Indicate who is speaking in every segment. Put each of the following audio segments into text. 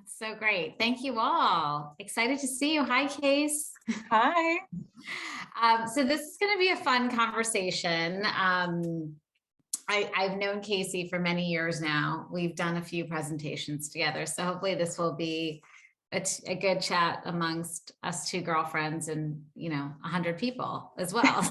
Speaker 1: That's so great. Thank you all. Excited to see you. Hi, Case.
Speaker 2: Hi.
Speaker 1: So this is going to be a fun conversation. I've known Casey for many years now. We've done a few presentations together. So hopefully this will be a good chat amongst us two girlfriends and, 100 people as well.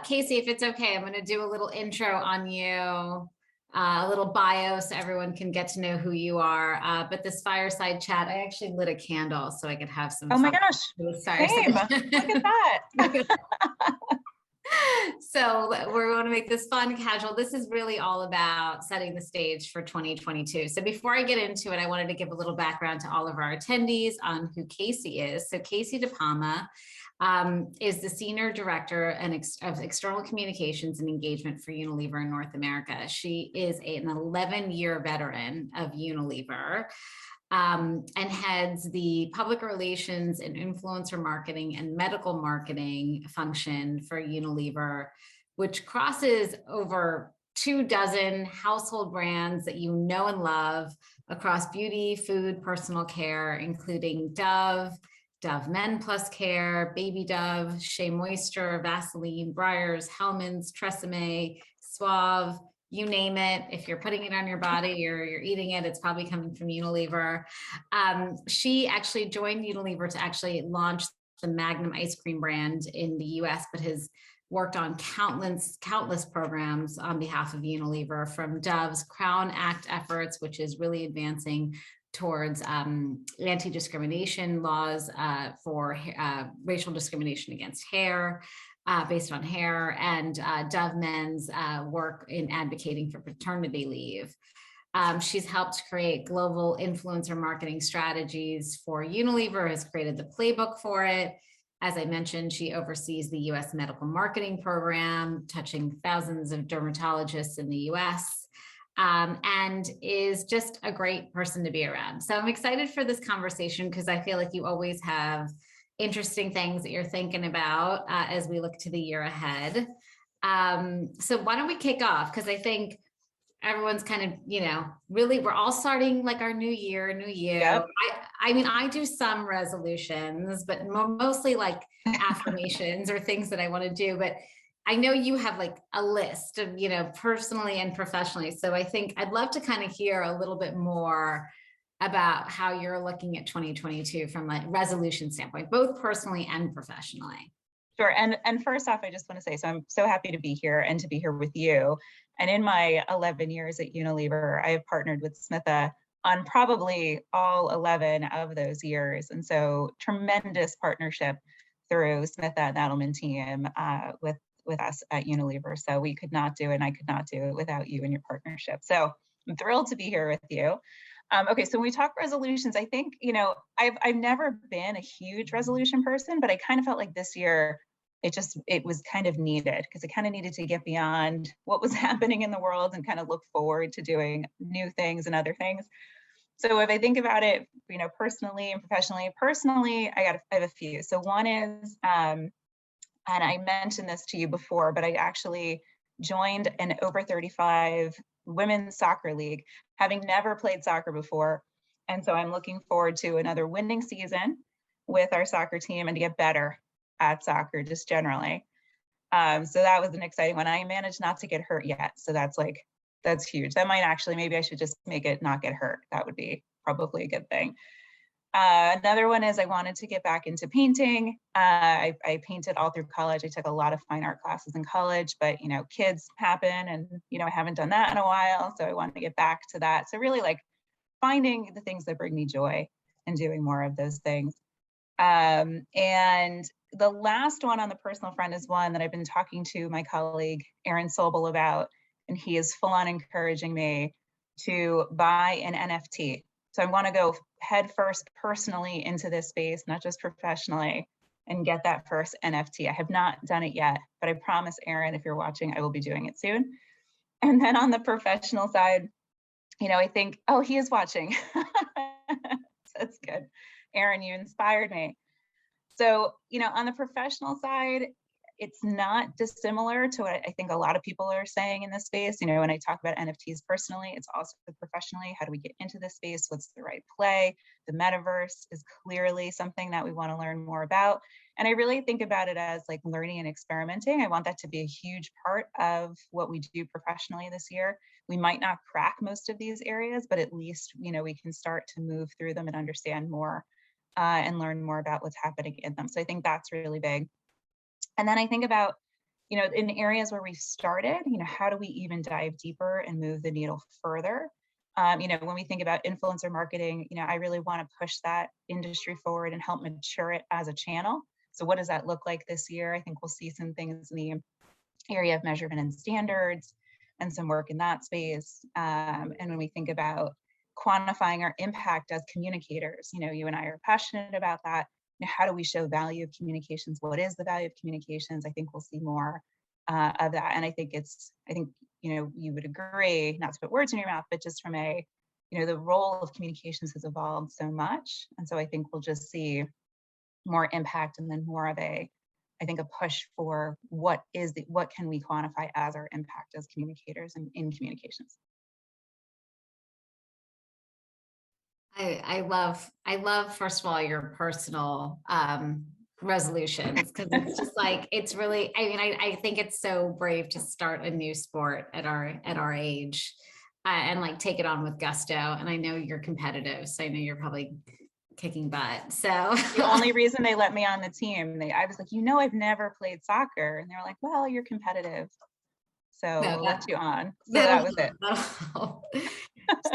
Speaker 1: Casey, if it's okay, I'm going to do a little intro on you. A little bio so everyone can get to know who you are. But this fireside chat, I actually lit a candle so I could have some
Speaker 2: fun. Oh my gosh, same. Look at that.
Speaker 1: So we're going to make this fun, casual. This is really all about setting the stage for 2022. So before I get into it, I wanted to give a little background to all of our attendees on who Casey is. So Casey DePalma is the Senior Director of External Communications and Engagement for Unilever in North America. She is an 11-year veteran of Unilever. And heads the public relations and influencer marketing and medical marketing function for Unilever, which crosses over 24 household brands that you know and love across beauty, food, personal care, including Dove Men Plus Care, Baby Dove, Shea Moisture, Vaseline, Breyers, Hellmann's, Tresemme, Suave, you name it. If you're putting it on your body or you're eating it, it's probably coming from Unilever. She actually joined Unilever to actually launch the Magnum ice cream brand in the US, but has worked on countless programs on behalf of Unilever, from Dove's Crown Act efforts, which is really advancing towards anti-discrimination laws for racial discrimination against hair, based on hair, and Dove Men's work in advocating for paternity leave. She's helped create global influencer marketing strategies for Unilever, has created the playbook for it. As I mentioned, she oversees the US medical marketing program, touching thousands of dermatologists in the US, and is just a great person to be around. So I'm excited for this conversation because I feel like you always have interesting things that you're thinking about as we look to the year ahead. So why don't we kick off? Because I think everyone's kind of, really, we're all starting like our new year, new you. Yep. I mean, I do some resolutions, but mostly like affirmations or things that I want to do. But I know you have like a list of, personally and professionally. So I think I'd love to kind of hear a little bit more about how you're looking at 2022 from a resolution standpoint, both personally and professionally.
Speaker 2: Sure. And first off, I just want to say, so I'm so happy to be here and to be here with you. And in my 11 years at Unilever, I have partnered with Smita on probably all 11 of those years. And so tremendous partnership through Smita and the Edelman team with us at Unilever. So we could not do it, and I could not do it without you and your partnership. So I'm thrilled to be here with you. Okay, so when we talk resolutions, I think, I've never been a huge resolution person, but I kind of felt like this year, it was kind of needed, because I kind of needed to get beyond what was happening in the world and kind of look forward to doing new things and other things. So if I think about it, personally and professionally, I have a few. So one is, and I mentioned this to you before, but I actually joined an over 35 women's soccer league, having never played soccer before. And so I'm looking forward to another winning season with our soccer team and to get better at soccer just generally. So that was an exciting one. I managed not to get hurt yet. So that's huge. That might actually, maybe I should just make it not get hurt. That would be probably a good thing. Another one is I wanted to get back into painting. I painted all through college. I took a lot of fine art classes in college, but kids happen, and I haven't done that in a while. So I wanted to get back to that. So really like finding the things that bring me joy and doing more of those things. And the last one on the personal front is one that I've been talking to my colleague Aaron Sobel about, and he is full on encouraging me to buy an NFT. So I want to go head first personally into this space, not just professionally, and get that first NFT. I have not done it yet, but I promise, Aaron, if you're watching, I will be doing it soon. And then on the professional side, I think, oh, he is watching. That's good. Aaron, you inspired me. So, on the professional side, it's not dissimilar to what I think a lot of people are saying in this space. You know, when I talk about NFTs personally, it's also professionally. How do we get into this space? What's the right play? The metaverse is clearly something that we want to learn more about. And I really think about it as like learning and experimenting. I want that to be a huge part of what we do professionally this year. We might not crack most of these areas, but at least, you know, we can start to move through them and understand more and learn more about what's happening in them. So I think that's really big. And then I think about, you know, in areas where we started, you know, how do we even dive deeper and move the needle further? You know, when we think about influencer marketing, you know, I really want to push that industry forward and help mature it as a channel. So what does that look like this year? I think we'll see some things in the area of measurement and standards and some work in that space. And when we think about quantifying our impact as communicators, you know, you and I are passionate about that. You know, how do we show value of communications? What is the value of communications? I think we'll see more of that. And I think you know, you would agree, not to put words in your mouth, but just from a, you know, the role of communications has evolved so much. And so I think we'll just see more impact and then more of a, I think, a push for what can we quantify as our impact as communicators and in communications.
Speaker 1: I love, first of all, your personal resolutions, because it's just like, it's really, I mean, I think it's so brave to start a new sport at our age and like take it on with gusto. And I know you're competitive, so I know you're probably kicking butt. So
Speaker 2: the only reason they let me on the team, I was like, you know, I've never played soccer. And they were like, well, you're competitive, so we'll let you on. So that was it.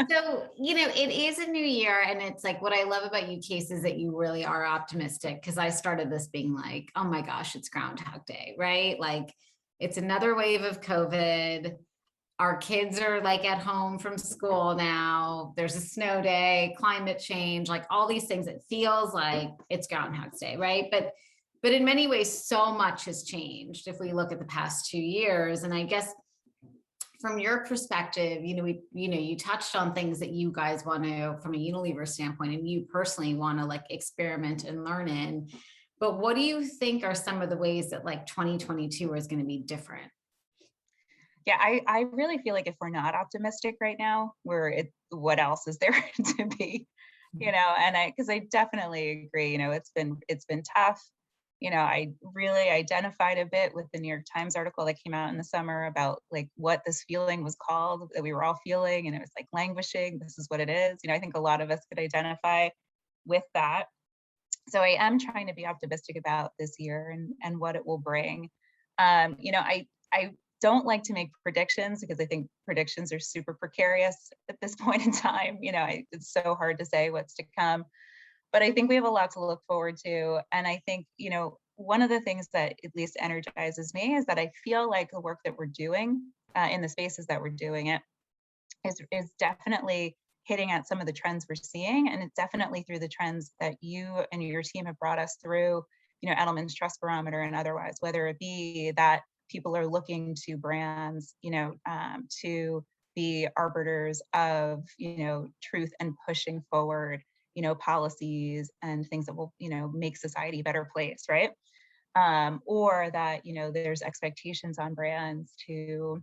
Speaker 1: So, you know, it is a new year, and it's like, what I love about you, Case, is that you really are optimistic, because I started this being like, oh my gosh, it's Groundhog Day, right? Like, it's another wave of COVID. Our kids are like at home from school now. There's a snow day, climate change, like all these things. It feels like it's Groundhog Day, right? But in many ways, so much has changed if we look at the past 2 years. And I guess from your perspective, you know, you touched on things that you guys want to, from a Unilever standpoint, and you personally want to like experiment and learn in. But what do you think are some of the ways that like 2022 is going to be different?
Speaker 2: Yeah, I really feel like if we're not optimistic right now, what else is there to be? You know, and because I definitely agree, you know, it's been tough. You know, I really identified a bit with the New York Times article that came out in the summer about like what this feeling was called that we were all feeling, and it was like languishing. This is what it is. You know, I think a lot of us could identify with that. So I am trying to be optimistic about this year and what it will bring. You know, I don't like to make predictions because I think predictions are super precarious at this point in time. You know, it's so hard to say what's to come. But I think we have a lot to look forward to. And I think, you know, one of the things that at least energizes me is that I feel like the work that we're doing in the spaces that we're doing it is definitely hitting at some of the trends we're seeing. And it's definitely through the trends that you and your team have brought us through, you know, Edelman's Trust Barometer and otherwise, whether it be that people are looking to brands, you know, to be arbiters of, you know, truth and pushing forward, you know, policies and things that will, you know, make society a better place, right? Or that, you know, there's expectations on brands to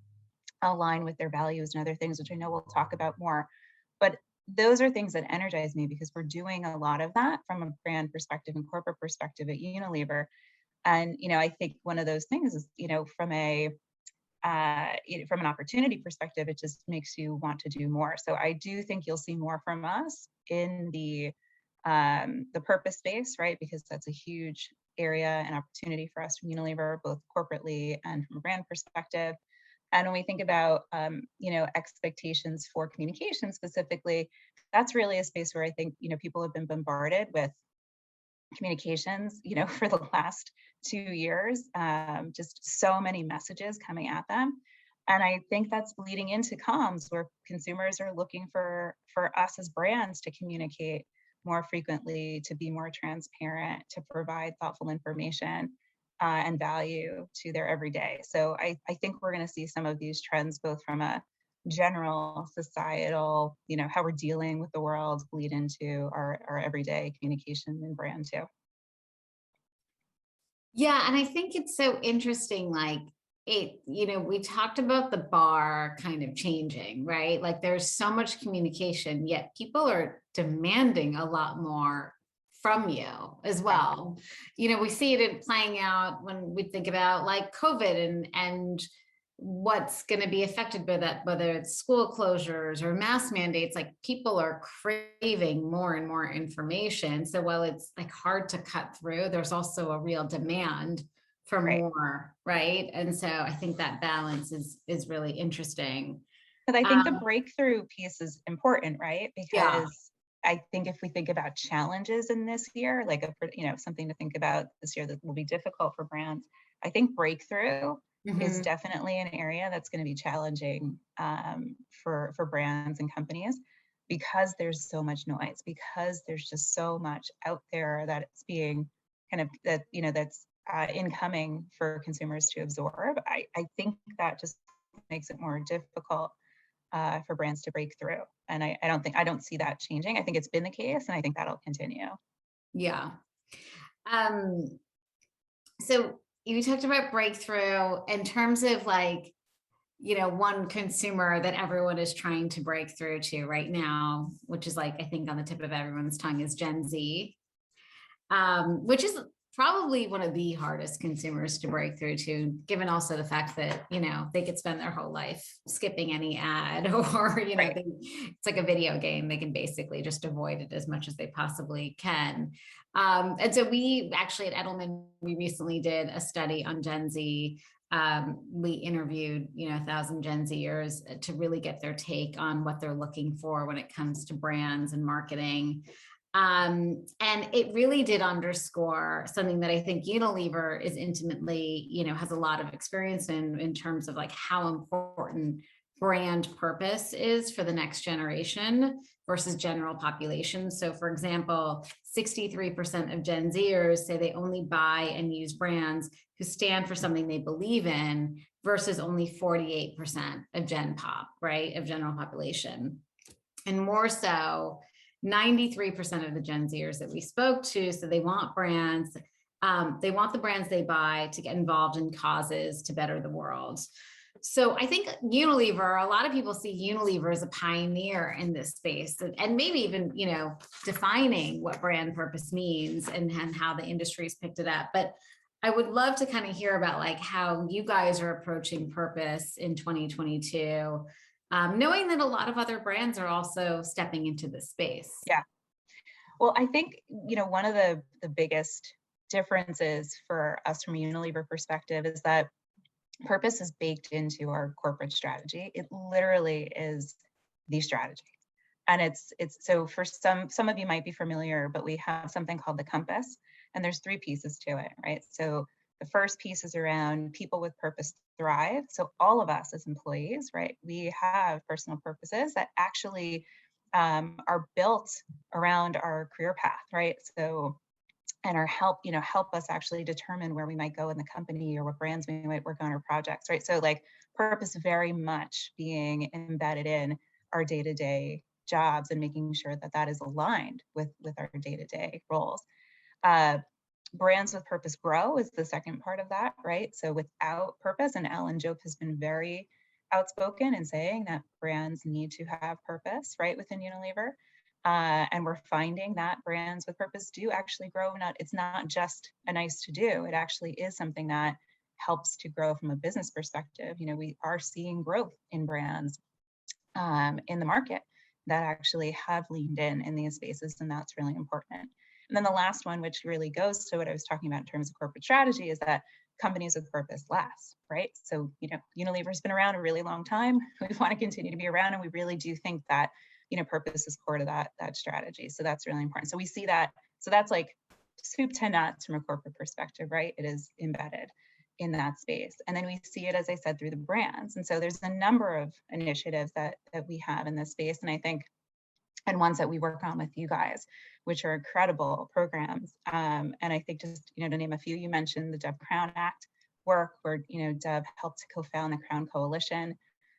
Speaker 2: align with their values and other things, which I know we'll talk about more. But those are things that energize me because we're doing a lot of that from a brand perspective and corporate perspective at Unilever. And, you know, I think one of those things is, you know, from an opportunity perspective, it just makes you want to do more. So I do think you'll see more from us in the purpose space, right? Because that's a huge area and opportunity for us from Unilever, both corporately and from a brand perspective. And when we think about, you know, expectations for communication specifically, that's really a space where I think, you know, people have been bombarded with communications, you know, for the last 2 years, just so many messages coming at them. And I think that's bleeding into comms, where consumers are looking for us as brands to communicate more frequently, to be more transparent, to provide thoughtful information and value to their everyday. So I think we're going to see some of these trends, both from a general societal, you know, how we're dealing with the world, bleed into our everyday communication and brand too.
Speaker 1: Yeah, and I think it's so interesting, like we talked about the bar kind of changing, right? Like there's so much communication, yet people are demanding a lot more from you as
Speaker 2: Right.
Speaker 1: well. We see it in playing out when we think about like COVID and what's going to be affected by that, whether it's school closures or mask mandates. Like people are craving more and more information. So while it's like hard to cut through, there's also a real demand for
Speaker 2: Right.
Speaker 1: more, right? And so I think that balance is really interesting.
Speaker 2: But I think the
Speaker 1: Um,
Speaker 2: breakthrough piece is important, right?
Speaker 1: yeah,
Speaker 2: Because I think if we think about challenges in this year, like something to think about this year that will be difficult for brands, I think breakthrough is
Speaker 1: mhm.
Speaker 2: definitely an area that's going to be challenging for brands and companies because there's so much noise, because there's just so much out there that it's being kind of that's incoming for consumers to absorb. I think that just makes it more difficult for brands to break through. And I don't see that changing. I think it's been the case, and I think that'll continue.
Speaker 1: Yeah. Um, so you talked about breakthrough in terms of like, one consumer that everyone is trying to break through to right now, which is like, I think on the tip of everyone's tongue is Gen Z, which is probably one of the hardest consumers to break through to, given also the fact that, they could spend their whole life skipping any ad or,
Speaker 2: Right.
Speaker 1: it's like a video game. They can basically just avoid it as much as they possibly can. And so we actually at Edelman, we recently did a study on Gen Z. We interviewed 1,000 Gen Zers to really get their take on what they're looking for when it comes to brands and marketing. And it really did underscore something that I think Unilever is intimately, has a lot of experience in terms of like how important brand purpose is for the next generation versus general population. So for example, 63% of Gen Zers say they only buy and use brands who stand for something they believe in versus only 48% of Gen Pop, right? Of general population. And more so, 93% of the Gen Zers that we spoke to, so they want brands, they want the brands they buy to get involved in causes to better the world. So I think Unilever, a lot of people see Unilever as a pioneer in this space and maybe even, defining what brand purpose means and how the industry's picked it up. But I would love to kind of hear about like how you guys are approaching purpose in 2022, knowing that a lot of other brands are also stepping into this space.
Speaker 2: Yeah. Well, I think one of the biggest differences for us from a Unilever perspective is that purpose is baked into our corporate strategy. It literally is the strategy. And it's so for some of you might be familiar, but we have something called the compass, and there's three pieces to it, right? So the first piece is around people with purpose thrive. So all of us as employees, right, we have personal purposes that actually are built around our career path, right? So and our help us actually determine where we might go in the company or what brands we might work on or projects, right? So like purpose very much being embedded in our day-to-day jobs and making sure that that is aligned with our day-to-day roles. Brands with purpose grow is the second part of that, right? So without purpose, and Alan Jope has been very outspoken in saying that brands need to have purpose, right, within Unilever. And we're finding that brands with purpose do actually grow. It's not just a nice to do. It actually is something that helps to grow from a business perspective. We are seeing growth in brands in the market that actually have leaned in these spaces, and that's really important. And then the last one, which really goes to what I was talking about in terms of corporate strategy, is that companies with purpose last, right? So, Unilever's been around a really long time. We want to continue to be around, and we really do think that, purpose is core to that strategy. So that's really important. So we see that. So that's like soup to nuts from a corporate perspective, right? It is embedded in that space. And then we see it, as I said, through the brands. And so there's a number of initiatives that we have in this space. And I think, and ones that we work on with you guys, which are incredible programs. And I think just, to name a few, you mentioned the Dove Crown Act work where, Dove helped co-found the Crown Coalition,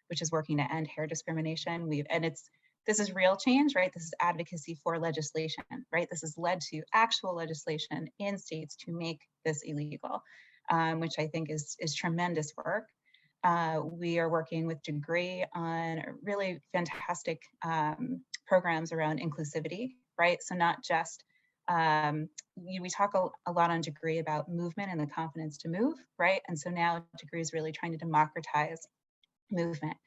Speaker 2: which is working to end hair discrimination. And it's this is real change, right? This is advocacy for legislation, right? This has led to actual legislation in states to make this illegal, which I think is tremendous work. We are working with Degree on really fantastic programs around inclusivity, right? So not just, we talk a lot on Degree about movement and the confidence to move, right? And so now Degree is really trying to democratize movement.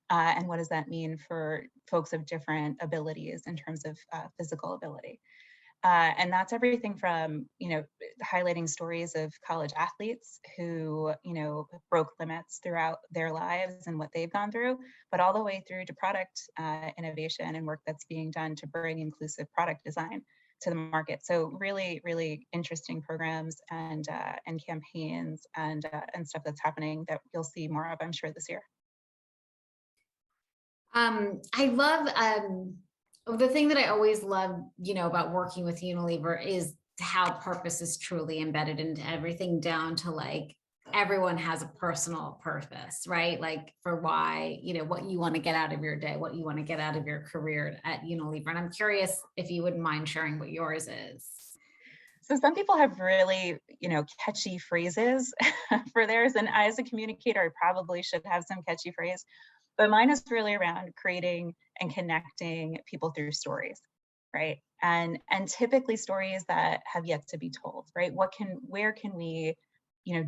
Speaker 2: And what does that mean for folks of different abilities in terms of physical ability? And that's everything from, highlighting stories of college athletes who, broke limits throughout their lives and what they've gone through, but all the way through to product innovation and work that's being done to bring inclusive product design to the market. So really, really interesting programs and campaigns and stuff that's happening that you'll see more of, I'm sure, this year.
Speaker 1: I love, the thing that I always love, about working with Unilever is how purpose is truly embedded into everything, down to like, everyone has a personal purpose, right? Like for why, what you want to get out of your day, what you want to get out of your career at Unilever. And I'm curious if you wouldn't mind sharing what yours is.
Speaker 2: So some people have really, catchy phrases for theirs. And as a communicator, I probably should have some catchy phrase. But mine is really around creating and connecting people through stories, right? And typically stories that have yet to be told, right? Where can we,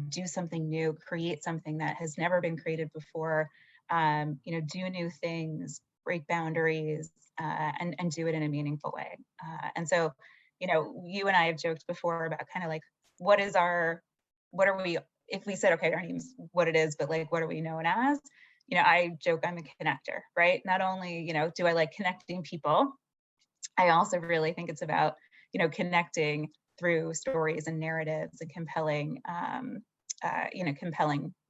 Speaker 2: do something new, create something that has never been created before, do new things, break boundaries, and do it in a meaningful way. And so, you and I have joked before about kind of like, what are we, if we said, okay, our name's what it is, but like, what are we known as? I joke I'm a connector, right? Not only, do I like connecting people, I also really think it's about, connecting through stories and narratives and compelling,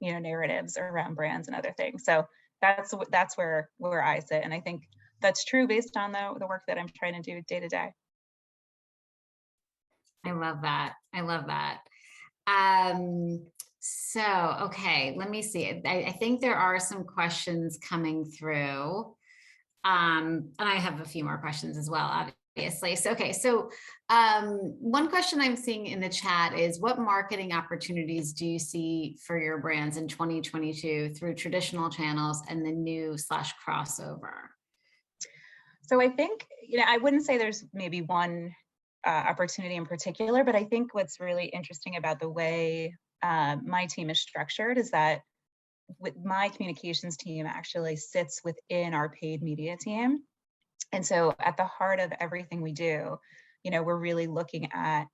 Speaker 2: narratives around brands and other things. So that's where I sit. And I think that's true based on the work that I'm trying to do day to day.
Speaker 1: I love that. I love that. So, okay, let me see. I think there are some questions coming through. And I have a few more questions as well, obviously. So, okay. So, one question I'm seeing in the chat is, what marketing opportunities do you see for your brands in 2022 through traditional channels and the new / crossover?
Speaker 2: So I think, I wouldn't say there's maybe one opportunity in particular, but I think what's really interesting about the way my team is structured is that my communications team actually sits within our paid media team. And so at the heart of everything we do, we're really looking at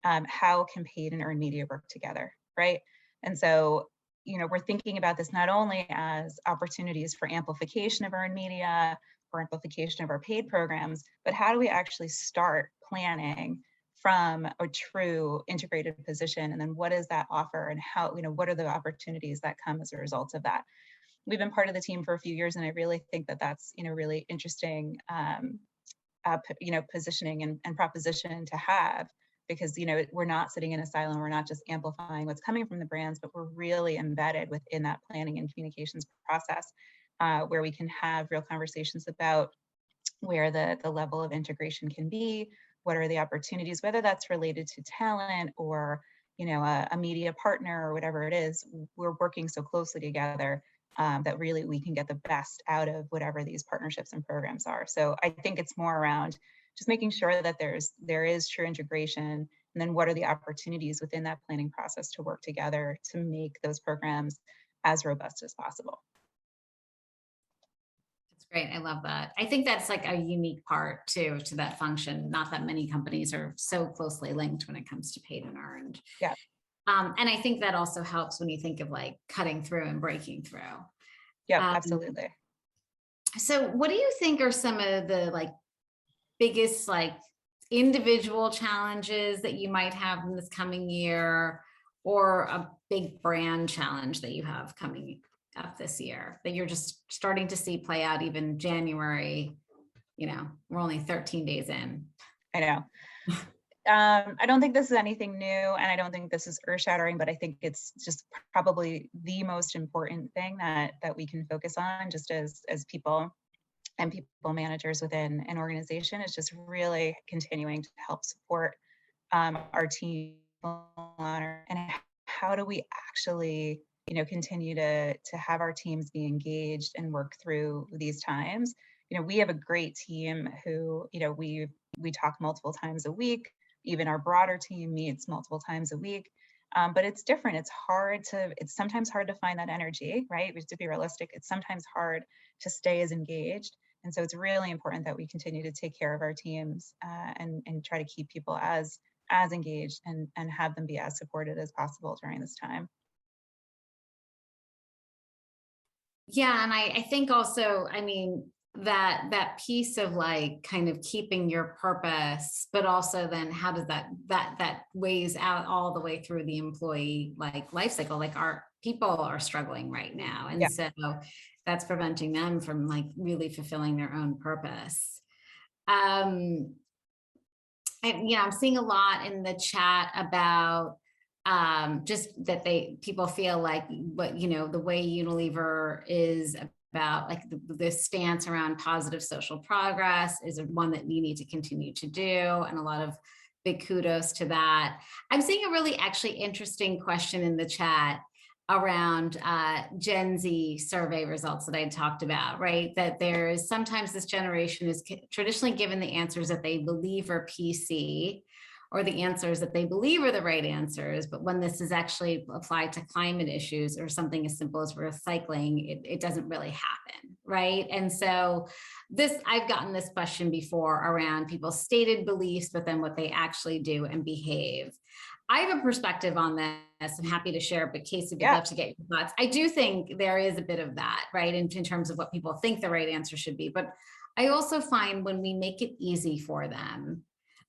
Speaker 2: how can paid and earned media work together, right? And so, we're thinking about this not only as opportunities for amplification of earned media or amplification of our paid programs, but how do we actually start planning from a true integrated position? And then what does that offer, and how, what are the opportunities that come as a result of that? We've been part of the team for a few years, and I really think that that's, really interesting, positioning and proposition to have, because, we're not sitting in a silo, and we're not just amplifying what's coming from the brands, but we're really embedded within that planning and communications process, where we can have real conversations about where the level of integration can be, what are the opportunities, whether that's related to talent or, a media partner or whatever it is. We're working so closely together that really we can get the best out of whatever these partnerships and programs are. So I think it's more around just making sure that there is true integration, and then what are the opportunities within that planning process to work together to make those programs as robust as possible.
Speaker 1: Great. I love that. I think that's like a unique part too, to that function. Not that many companies are so closely linked when it comes to paid and earned.
Speaker 2: Yeah.
Speaker 1: And I think that also helps when you think of like cutting through and breaking through.
Speaker 2: Yeah, absolutely.
Speaker 1: So what do you think are some of the like biggest like individual challenges that you might have in this coming year, or a big brand challenge that you have coming up this year that you're just starting to see play out even January? We're only 13 days in.
Speaker 2: I know. I don't think this is anything new, and I don't think this is earth-shattering, but I think it's just probably the most important thing that we can focus on just as people. and people managers within an organization is just really continuing to help support our team and how do we actually, continue to have our teams be engaged and work through these times. We have a great team who, we talk multiple times a week. Even our broader team meets multiple times a week. But it's different. It's sometimes hard to find that energy, right? We have to be realistic. It's sometimes hard to stay as engaged. And so it's really important that we continue to take care of our teams and try to keep people as engaged and have them be as supported as possible during this time.
Speaker 1: Yeah, and I think also, I mean, that piece of like kind of keeping your purpose, but also then how does that weighs out all the way through the employee like life cycle. Like our people are struggling right now, and so that's preventing them from like really fulfilling their own purpose. I'm seeing a lot in the chat about just that people feel like the way Unilever is about like the stance around positive social progress is one that we need to continue to do, and a lot of big kudos to that. I'm seeing a really actually interesting question in the chat around Gen Z survey results that I talked about, right? That there is sometimes this generation is traditionally given the answers that they believe are PC, or the answers that they believe are the right answers. But when this is actually applied to climate issues or something as simple as recycling, it doesn't really happen, right? And so I've gotten this question before around people's stated beliefs, but then what they actually do and behave. I have a perspective on this. I'm happy to share, but Casey, would love to get your thoughts. I do think there is a bit of that, right? In terms of what people think the right answer should be. But I also find when we make it easy for them,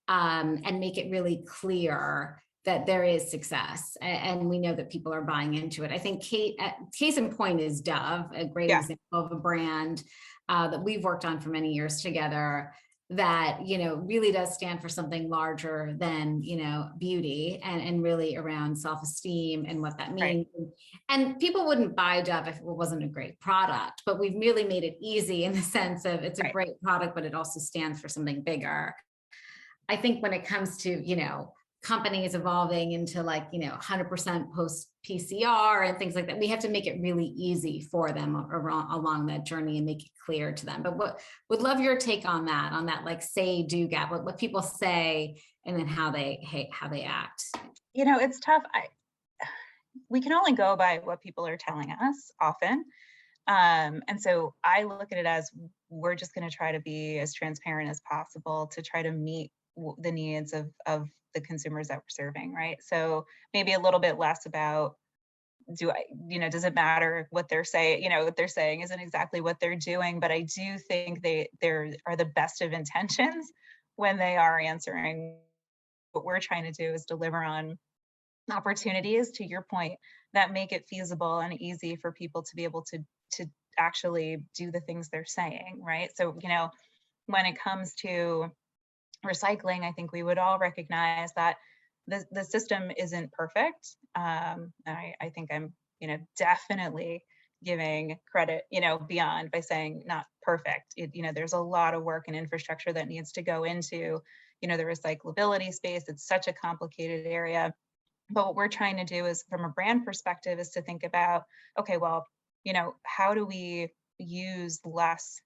Speaker 1: and make it really clear that there is success, and we know that people are buying into it. I think case in point is Dove, a great example of a brand that we've worked on for many years together that really does stand for something larger than beauty, and really around self-esteem and what that means. Right. And people wouldn't buy Dove if it wasn't a great product, but we've really made it easy in the sense of it's a great product, but it also stands for something bigger. I think when it comes to, companies evolving into like, 100% post PCR and things like that, we have to make it really easy for them along that journey and make it clear to them. But would love your take on that like say, do gap, what people say, and then how they act.
Speaker 2: It's tough. We can only go by what people are telling us often. And so I look at it as we're just going to try to be as transparent as possible to try to meet the needs of the consumers that we're serving, right? So maybe a little bit less about does it matter what they're saying? What they're saying isn't exactly what they're doing, but I do think there are the best of intentions when they are answering. What we're trying to do is deliver on opportunities, to your point, that make it feasible and easy for people to be able to actually do the things they're saying, right? So, when it comes to recycling, I think we would all recognize that the system isn't perfect. I think I'm, definitely giving credit, beyond by saying not perfect. There's a lot of work and infrastructure that needs to go into, the recyclability space. It's such a complicated area. But what we're trying to do is, from a brand perspective, is to think about, okay, well, how do we use less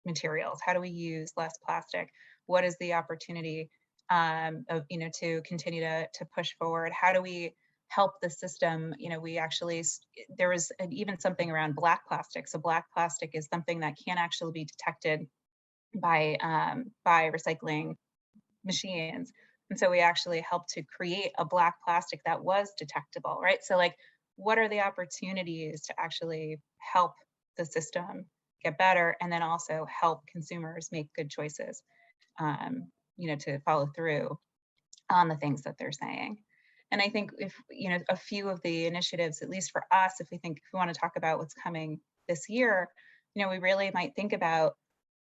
Speaker 2: materials? How do we use less plastic? What is the opportunity to continue to push forward? How do we help the system? There was even something around black plastic. So black plastic is something that can actually be detected by recycling machines. And so we actually helped to create a black plastic that was detectable, right? So like, what are the opportunities to actually help the system get better, and then also help consumers make good choices, to follow through on the things that they're saying. And I think if, a few of the initiatives, at least for us, if we want to talk about what's coming this year, we really might think about,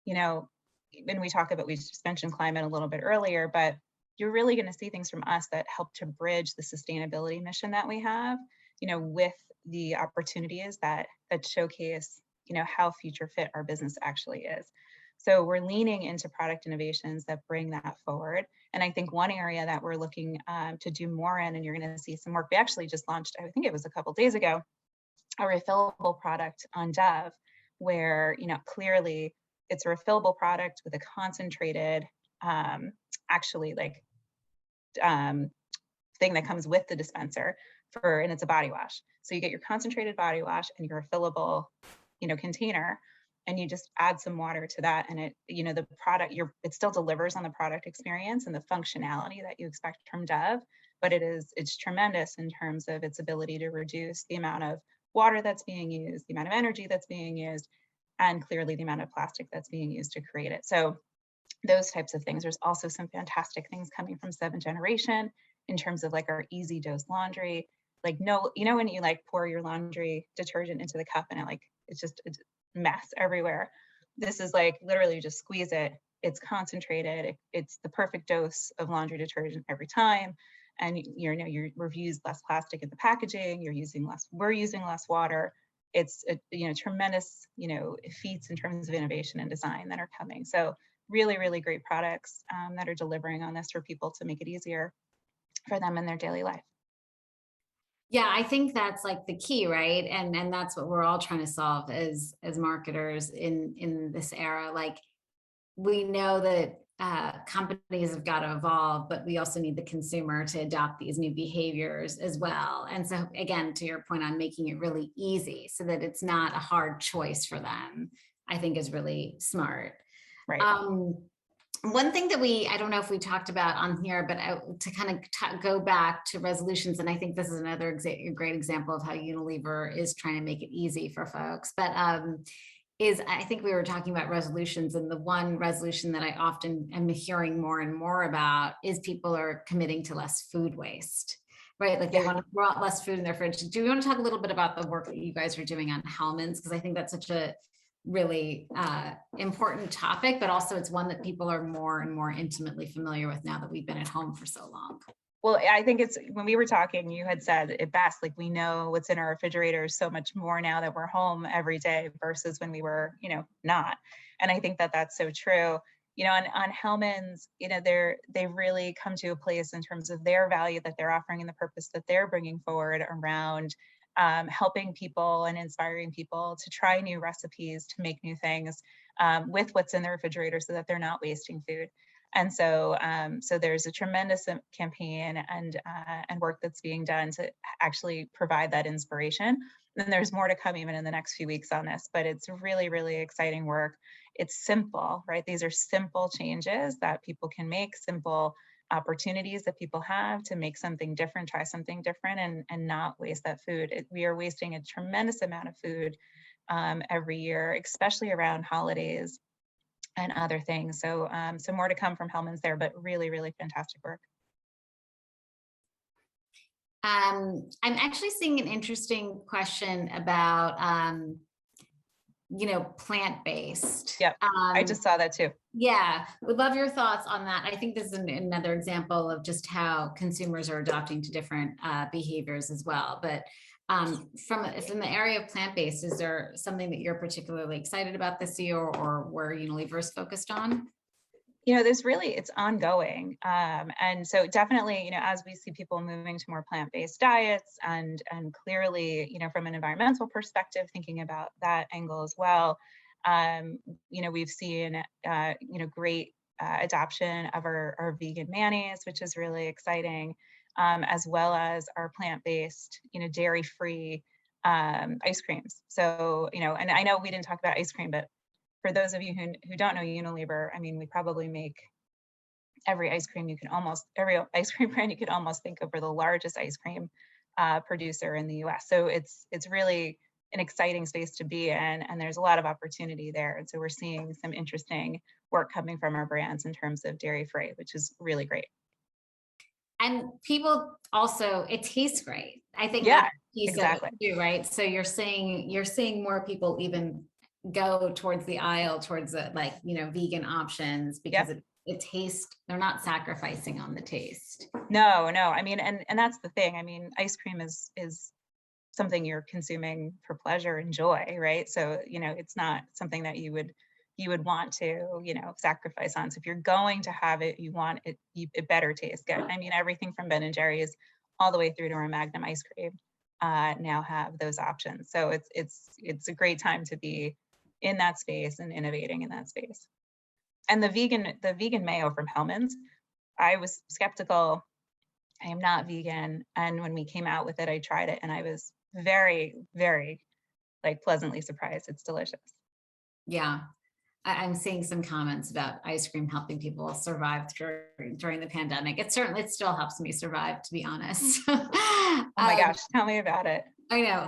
Speaker 2: when we talk about, we just mentioned climate a little bit earlier, but you're really going to see things from us that help to bridge the sustainability mission that we have, with the opportunities that showcase how future fit our business actually is. So we're leaning into product innovations that bring that forward. And I think one area that we're looking to do more in, and you're going to see some work, we actually just launched, I think it was a couple of days ago, a refillable product on Dove, where, clearly it's a refillable product with a concentrated, thing that comes with the dispenser and it's a body wash. So you get your concentrated body wash and your refillable, container, and you just add some water to that, and the product, it still delivers on the product experience and the functionality that you expect from Dove, but it's tremendous in terms of its ability to reduce the amount of water that's being used, the amount of energy that's being used, and clearly the amount of plastic that's being used to create it. So those types of things. There's also some fantastic things coming from 7th Generation in terms of like our easy dose laundry. Like, no, when you like pour your laundry detergent into the cup and it's just a mess everywhere. This is like literally just squeeze it. It's concentrated. It's the perfect dose of laundry detergent every time. And we've used less plastic in the packaging. We're using less water. It's tremendous, feats in terms of innovation and design that are coming. So really, really great products that are delivering on this for people to make it easier for them in their daily life.
Speaker 1: Yeah, I think that's like the key, right? And that's what we're all trying to solve as marketers in this era. Like, we know that companies have got to evolve, but we also need the consumer to adopt these new behaviors as well. And so again, to your point on making it really easy so that it's not a hard choice for them, I think is really smart.
Speaker 2: Right.
Speaker 1: One thing that I don't know if we talked about on here, but to kind of go back to resolutions, and I think this is another great example of how Unilever is trying to make it easy for folks, but I think we were talking about resolutions, and the one resolution that I often am hearing more and more about is people are committing to less food waste, right? Like, they want to throw out less food in their fridge. Do you want to talk a little bit about the work that you guys are doing on Hellmann's? Because I think that's such a really important topic, but also it's one that people are more and more intimately familiar with now that we've been at home for so long.
Speaker 2: Well, I think when we were talking, you had said it best, like, we know what's in our refrigerators so much more now that we're home every day versus when we were, not. And I think that that's so true. On Hellmann's, they've really come to a place in terms of their value that they're offering and the purpose that they're bringing forward around helping people and inspiring people to try new recipes, to make new things with what's in the refrigerator so that they're not wasting food. And so there's a tremendous campaign and work that's being done to actually provide that inspiration. And there's more to come even in the next few weeks on this, but it's really, really exciting work. It's simple, right? These are simple changes that people can make, simple opportunities that people have to make something different, try something different, and not waste that food. We are wasting a tremendous amount of food every year, especially around holidays and other things. So more to come from Hellmann's there, but really, really fantastic work.
Speaker 1: I'm actually seeing an interesting question about, plant-based.
Speaker 2: Yep, I just saw that too.
Speaker 1: Yeah, would love your thoughts on that. I think this is another example of just how consumers are adopting to different behaviors as well. But from the area of plant-based, is there something that you're particularly excited about this year, or where Unilever is focused on?
Speaker 2: It's ongoing. And so definitely, as we see people moving to more plant-based diets and clearly, from an environmental perspective, thinking about that angle as well, we've seen, great adoption of our vegan mayonnaise, which is really exciting, as well as our plant-based, dairy-free ice creams. So, and I know we didn't talk about ice cream, but for those of you who don't know Unilever, I mean, we probably make every ice cream brand you could almost think of. We're the largest ice cream producer in the US. So it's really an exciting space to be in, and there's a lot of opportunity there. And so we're seeing some interesting work coming from our brands in terms of dairy-free, which is really great.
Speaker 1: And people also, it tastes great. I think
Speaker 2: yeah,
Speaker 1: that's
Speaker 2: exactly
Speaker 1: too, right? So you're seeing more people even go towards the aisle towards the vegan options because it tastes, they're not sacrificing on the taste.
Speaker 2: No, I mean, and that's the thing. I mean, ice cream is something you're consuming for pleasure and joy, right? So, it's not something that you would want to, sacrifice on. So if you're going to have it, you want it, it better taste good. I mean, everything from Ben and Jerry's all the way through to our Magnum ice cream now have those options. So it's a great time to be in that space and innovating in that space. And the vegan mayo from Hellmann's, I was skeptical. I am not vegan. And when we came out with it, I tried it and I was very, very pleasantly surprised. It's delicious.
Speaker 1: Yeah. I'm seeing some comments about ice cream helping people survive during the pandemic. It still helps me survive, to be honest.
Speaker 2: Oh my gosh, tell me about it.
Speaker 1: I know,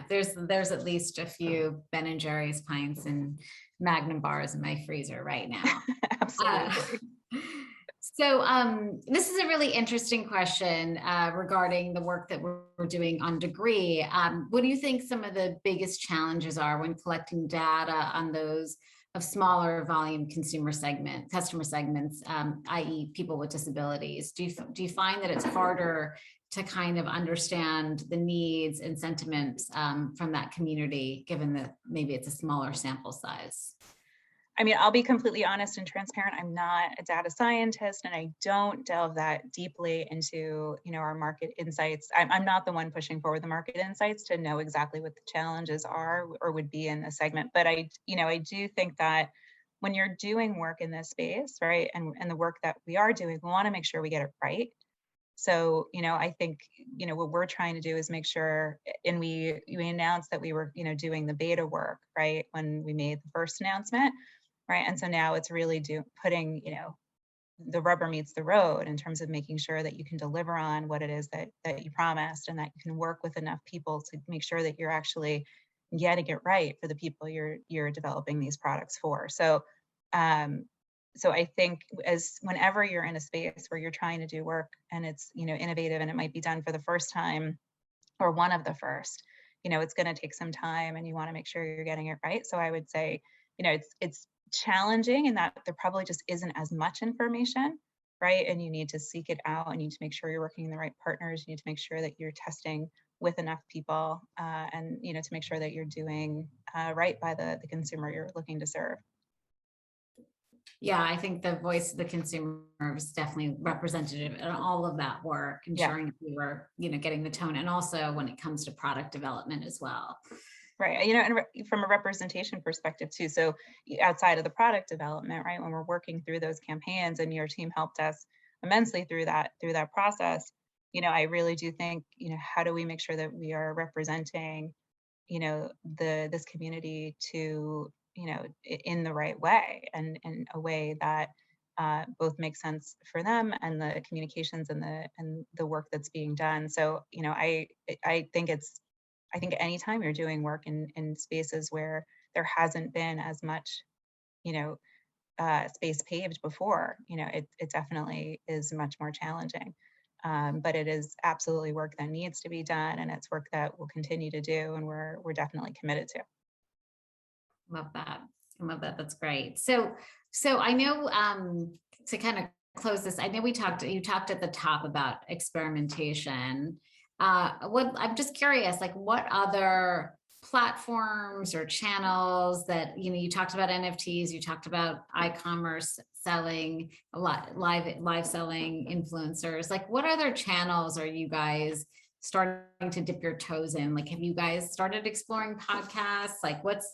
Speaker 1: there's at least a few Ben and Jerry's pints and Magnum bars in my freezer right now.
Speaker 2: Absolutely.
Speaker 1: So this is a really interesting question regarding the work that we're doing on Degree. What do you think some of the biggest challenges are when collecting data on those of smaller volume customer segments, i.e. people with disabilities? Do you find that it's harder to kind of understand the needs and sentiments from that community, given that maybe it's a smaller sample size?
Speaker 2: I mean, I'll be completely honest and transparent. I'm not a data scientist and I don't delve that deeply into, our market insights. I'm not the one pushing forward the market insights to know exactly what the challenges are or would be in the segment. But I do think that when you're doing work in this space, right, and the work that we are doing, we want to make sure we get it right. So, I think, what we're trying to do is make sure, and we announced that we were, doing the beta work, right, when we made the first announcement. Right. And so now it's really putting, the rubber meets the road in terms of making sure that you can deliver on what it is that you promised and that you can work with enough people to make sure that you're actually getting it right for the people you're developing these products for. So, so I think whenever you're in a space where you're trying to do work and it's, innovative and it might be done for the first time or one of the first, it's going to take some time and you want to make sure you're getting it right. So I would say, it's challenging in that there probably just isn't as much information, right? And you need to seek it out and you need to make sure you're working with the right partners. You need to make sure that you're testing with enough people and, to make sure that you're doing right by the consumer you're looking to serve.
Speaker 1: Yeah, I think the voice of the consumer is definitely representative in all of that work, ensuring that we were, getting the tone, and also when it comes to product development as well.
Speaker 2: Right. And from a representation perspective too. So outside of the product development, right, when we're working through those campaigns and your team helped us immensely through that process, I really do think, how do we make sure that we are representing, this community to, in the right way and in a way that both makes sense for them and the communications and the work that's being done. So, I think anytime you're doing work in spaces where there hasn't been as much, space paved before, it definitely is much more challenging. But it is absolutely work that needs to be done, and it's work that we'll continue to do, and we're definitely committed to.
Speaker 1: Love that. I love that. That's great. So I know to kind of close this, I know you talked at the top about experimentation. I'm just curious, what other platforms or channels that, you talked about NFTs, you talked about iCommerce selling, a lot live selling influencers, what other channels are you guys starting to dip your toes in? Have you guys started exploring podcasts? What's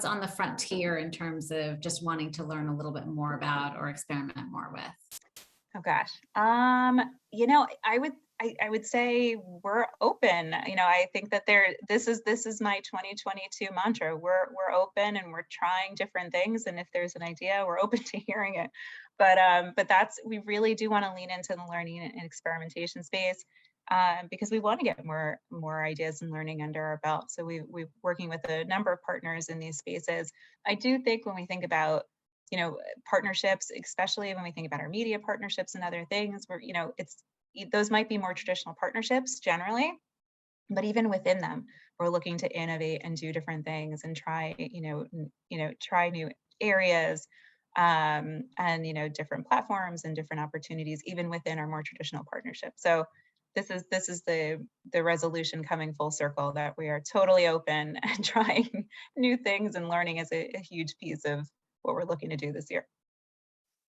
Speaker 1: on the frontier in terms of just wanting to learn a little bit more about or experiment more with?
Speaker 2: Oh gosh. I would say we're open. I think that this is my 2022 mantra. We're open and we're trying different things. And if there's an idea, we're open to hearing it. But we really do want to lean into the learning and experimentation space because we want to get more ideas and learning under our belt. So we're working with a number of partners in these spaces. I do think when we think about partnerships, especially when we think about our media partnerships and other things, where those might be more traditional partnerships generally, but even within them, we're looking to innovate and do different things and try try new areas and different platforms and different opportunities even within our more traditional partnerships. So this is the resolution coming full circle, that we are totally open and trying new things, and learning is a huge piece of what we're looking to do this year.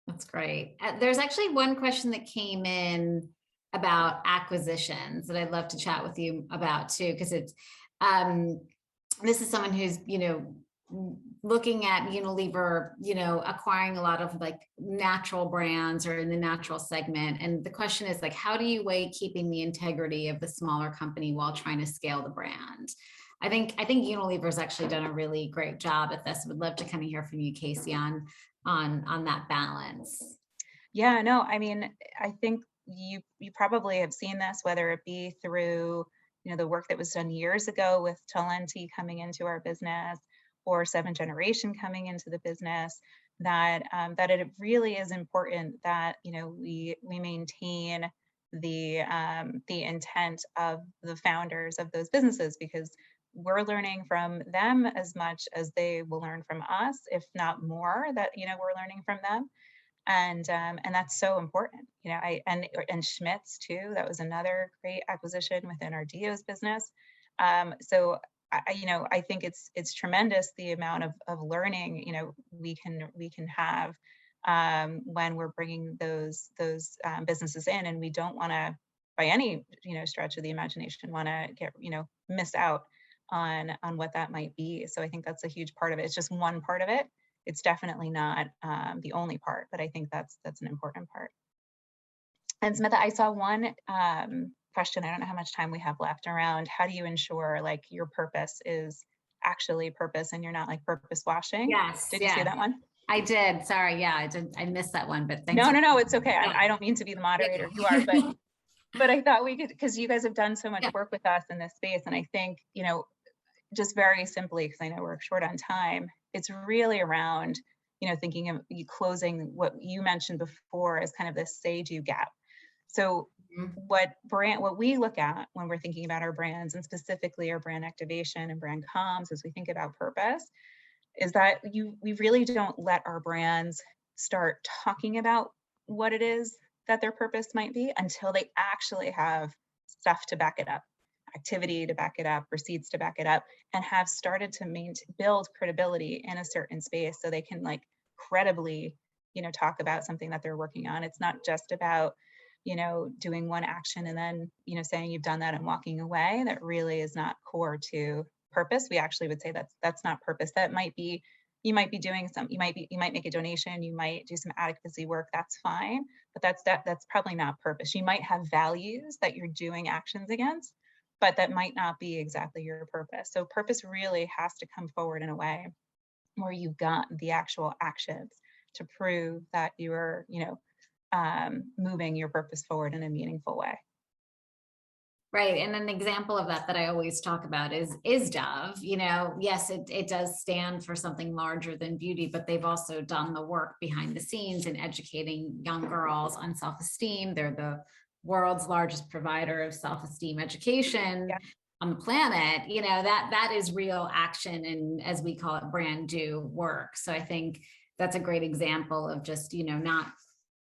Speaker 1: That's great. There's actually one question that came in about acquisitions that I'd love to chat with you about too, because it's this is someone who's, looking at Unilever, acquiring a lot of like natural brands or in the natural segment. And the question is like, how do you weigh keeping the integrity of the smaller company while trying to scale the brand? I think Unilever's actually done a really great job at this. Would love to kind of hear from you, Casey, on that balance.
Speaker 2: Yeah, no, I mean, I think you probably have seen this, whether it be through, the work that was done years ago with Talenti coming into our business, or 7th Generation coming into the business, that it really is important that, we maintain the intent of the founders of those businesses, because we're learning from them as much as they will learn from us, if not more, that, we're learning from them. And that's so important, and Schmidt's too. That was another great acquisition within our Dio's business. So I think it's tremendous the amount of learning, we can have when we're bringing those businesses in, and we don't want to, by any stretch of the imagination, want to get miss out on what that might be. So I think that's a huge part of it. It's just one part of it. It's definitely not the only part, but I think that's an important part. And Smita, I saw one question, I don't know how much time we have left, around how do you ensure like your purpose is actually purpose and you're not like purpose washing?
Speaker 1: Yes.
Speaker 2: Did you see that one?
Speaker 1: I did. Sorry. Yeah, I missed that one, but thanks.
Speaker 2: No, it's okay. Yeah. I don't mean to be the moderator. You are, but I thought we could, because you guys have done so much work with us in this space. And I think, just very simply, because I know we're short on time, it's really around, thinking of you closing what you mentioned before as kind of this say-do gap. So what we look at when we're thinking about our brands, and specifically our brand activation and brand comms, as we think about purpose, is that we really don't let our brands start talking about what it is that their purpose might be until they actually have stuff to back it up, activity to back it up, receipts to back it up, and have started to build credibility in a certain space, so they can like credibly, talk about something that they're working on. It's not just about, doing one action and then, saying you've done that and walking away. That really is not core to purpose. We actually would say that's not purpose. That might be, you might be doing some, you might make a donation, you might do some advocacy work, that's fine, but that's probably not purpose. You might have values that you're doing actions against, but that might not be exactly your purpose. So purpose really has to come forward in a way where you've got the actual actions to prove that you're, moving your purpose forward in a meaningful way.
Speaker 1: Right. And an example of that I always talk about is Dove. Yes, it does stand for something larger than beauty, but they've also done the work behind the scenes in educating young girls on self-esteem. They're the world's largest provider of self-esteem education on the planet. That is real action, and as we call it, brand do work. So I think that's a great example of just, not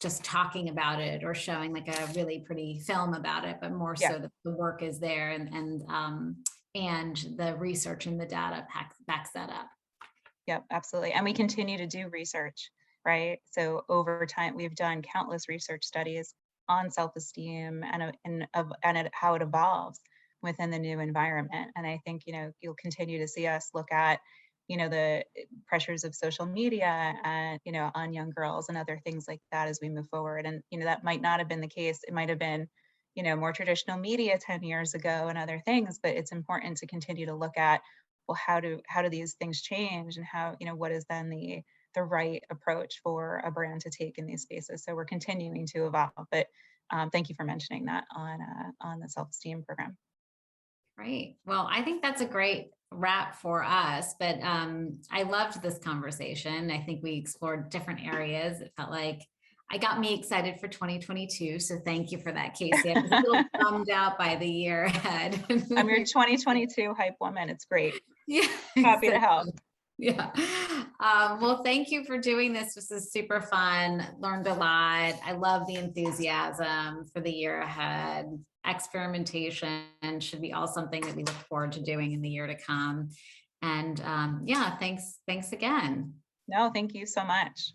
Speaker 1: just talking about it or showing like a really pretty film about it, but more so that the work is there, and the research and the data backs that up.
Speaker 2: Yep, absolutely. And we continue to do research, right? So over time, we've done countless research studies on self-esteem and how it evolves within the new environment. And I think, you'll continue to see us look at, the pressures of social media and, on young girls and other things like that as we move forward. And, that might not have been the case. It might have been, more traditional media 10 years ago and other things, but it's important to continue to look at, well, how do these things change, and how, what is then the right approach for a brand to take in these spaces. So we're continuing to evolve, but thank you for mentioning that on the self-esteem program.
Speaker 1: Great. Well, I think that's a great wrap for us, but I loved this conversation. I think we explored different areas. It felt like it got me excited for 2022. So thank you for that, Casey. I was a little bummed out by the year ahead.
Speaker 2: I'm your 2022 hype woman. It's great.
Speaker 1: Yeah.
Speaker 2: Happy to help.
Speaker 1: Yeah. Well, thank you for doing this. This is super fun. Learned a lot. I love the enthusiasm for the year ahead. Experimentation should be all something that we look forward to doing in the year to come. And yeah, thanks again.
Speaker 2: No, thank you so much.